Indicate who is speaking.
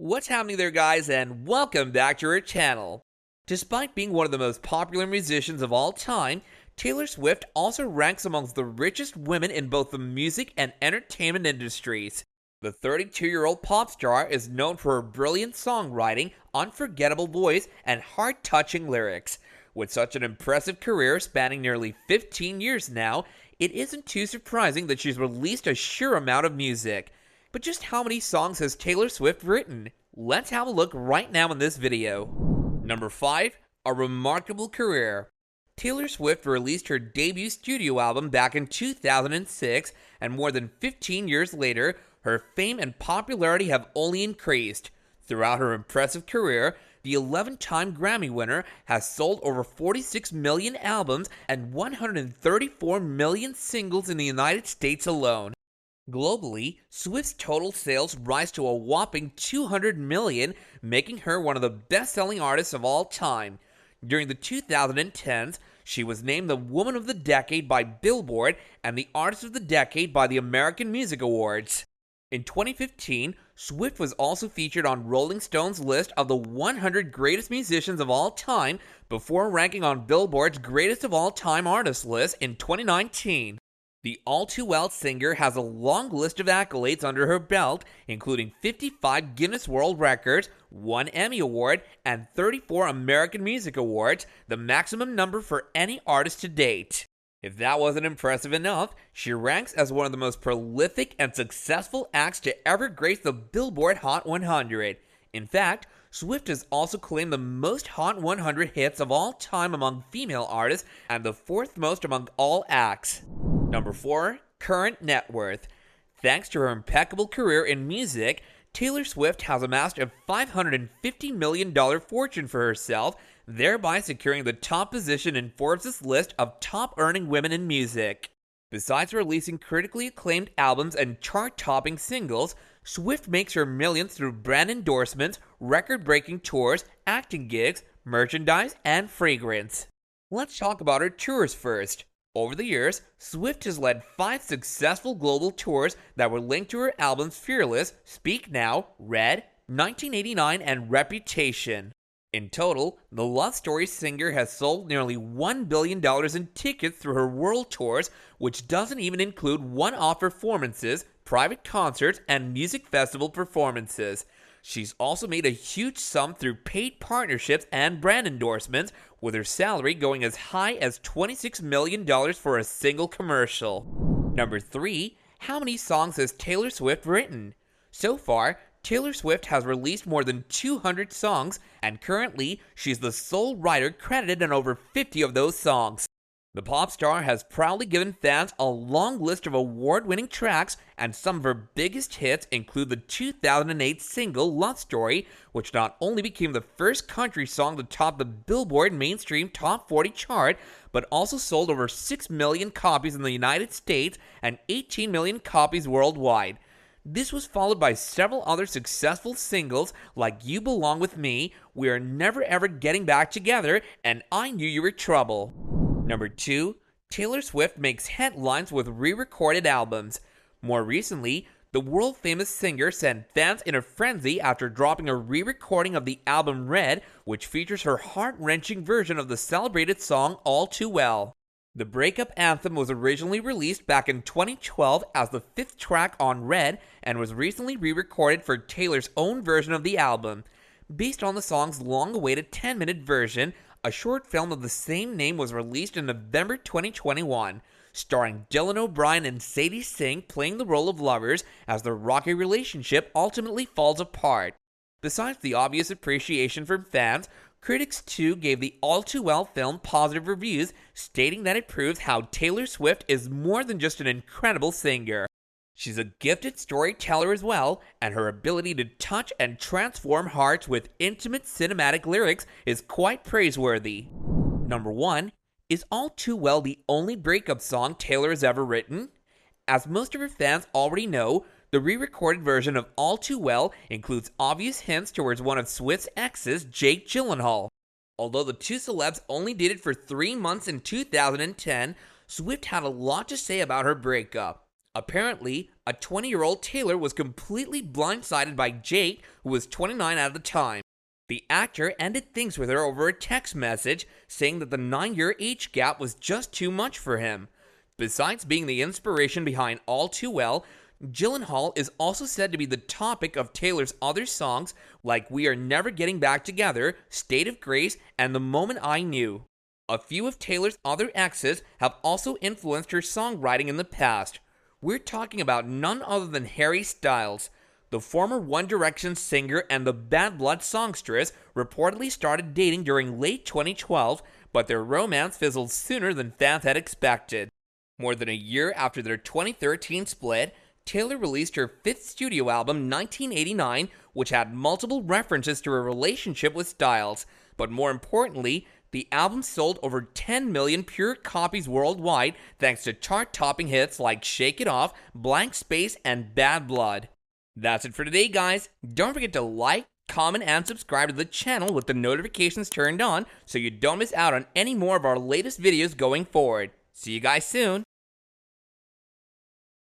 Speaker 1: What's happening there, guys, and welcome back to our channel. Despite being one of the most popular musicians of all time, Taylor Swift also ranks amongst the richest women in both the music and entertainment industries. The 32-year-old pop star is known for her brilliant songwriting, unforgettable voice, and heart-touching lyrics. With such an impressive career spanning nearly 15 years now, it isn't too surprising that she's released a sheer amount of music. But just how many songs has Taylor Swift written? Let's have a look right now in this video. Number 5. A remarkable career. Taylor Swift released her debut studio album back in 2006, and more than 15 years later, her fame and popularity have only increased. Throughout her impressive career, the 11-time Grammy winner has sold over 46 million albums and 134 million singles in the United States alone. Globally, Swift's total sales rise to a whopping 200 million, making her one of the best-selling artists of all time. During the 2010s, she was named the Woman of the Decade by Billboard and the Artist of the Decade by the American Music Awards. In 2015, Swift was also featured on Rolling Stone's list of the 100 greatest musicians of all time before ranking on Billboard's Greatest of All Time Artists list in 2019. The all-too-well singer has a long list of accolades under her belt, including 55 Guinness World Records, 1 Emmy Award, and 34 American Music Awards, the maximum number for any artist to date. If that wasn't impressive enough, she ranks as one of the most prolific and successful acts to ever grace the Billboard Hot 100. In fact, Swift has also claimed the most Hot 100 hits of all time among female artists and the 4th most among all acts. Number 4. Current net worth. Thanks to her impeccable career in music, Taylor Swift has amassed a $550 million fortune for herself, thereby securing the top position in Forbes' list of top-earning women in music. Besides releasing critically acclaimed albums and chart-topping singles, Swift makes her millions through brand endorsements, record-breaking tours, acting gigs, merchandise, and fragrance. Let's talk about her tours first. Over the years, Swift has led 5 successful global tours that were linked to her albums Fearless, Speak Now, Red, 1989, and Reputation. In total, the Love Story singer has sold nearly $1 billion in tickets through her world tours, which doesn't even include one-off performances, private concerts, and music festival performances. She's also made a huge sum through paid partnerships and brand endorsements, with her salary going as high as $26 million for a single commercial. Number 3. How many songs has Taylor Swift written? So far, Taylor Swift has released more than 200 songs, and currently, she's the sole writer credited on over 50 of those songs. The pop star has proudly given fans a long list of award-winning tracks, and some of her biggest hits include the 2008 single Love Story, which not only became the first country song to top the Billboard Mainstream Top 40 chart, but also sold over 6 million copies in the United States and 18 million copies worldwide. This was followed by several other successful singles like You Belong With Me, We Are Never Ever Getting Back Together, and I Knew You Were Trouble. Number 2. Taylor Swift makes headlines with re-recorded albums. More recently, the world-famous singer sent fans in a frenzy after dropping a re-recording of the album Red, which features her heart-wrenching version of the celebrated song All Too Well. The breakup anthem was originally released back in 2012 as the 5th track on Red and was recently re-recorded for Taylor's own version of the album. Based on the song's long-awaited 10-minute version, a short film of the same name was released in November 2021, starring Dylan O'Brien and Sadie Sink playing the role of lovers as their rocky relationship ultimately falls apart. Besides the obvious appreciation from fans, critics too gave the All Too Well film positive reviews, stating that it proves how Taylor Swift is more than just an incredible singer. She's a gifted storyteller as well, and her ability to touch and transform hearts with intimate cinematic lyrics is quite praiseworthy. Number 1. Is All Too Well the only breakup song Taylor has ever written? As most of her fans already know, the re-recorded version of All Too Well includes obvious hints towards one of Swift's exes, Jake Gyllenhaal. Although the two celebs only dated for 3 months in 2010, Swift had a lot to say about her breakup. Apparently, a 20-year-old Taylor was completely blindsided by Jake, who was 29 at the time. The actor ended things with her over a text message, saying that the 9-year age gap was just too much for him. Besides being the inspiration behind All Too Well, Gyllenhaal is also said to be the topic of Taylor's other songs like We Are Never Getting Back Together, State of Grace, and The Moment I Knew. A few of Taylor's other exes have also influenced her songwriting in the past. We're talking about none other than Harry Styles. The former One Direction singer and the Bad Blood songstress reportedly started dating during late 2012, but their romance fizzled sooner than fans had expected. More than a year after their 2013 split, Taylor released her fifth studio album, 1989, which had multiple references to her relationship with Styles. But more importantly, the album sold over 10 million pure copies worldwide thanks to chart-topping hits like Shake It Off, Blank Space, and Bad Blood. That's it for today, guys. Don't forget to like, comment, and subscribe to the channel with the notifications turned on so you don't miss out on any more of our latest videos going forward. See you guys soon.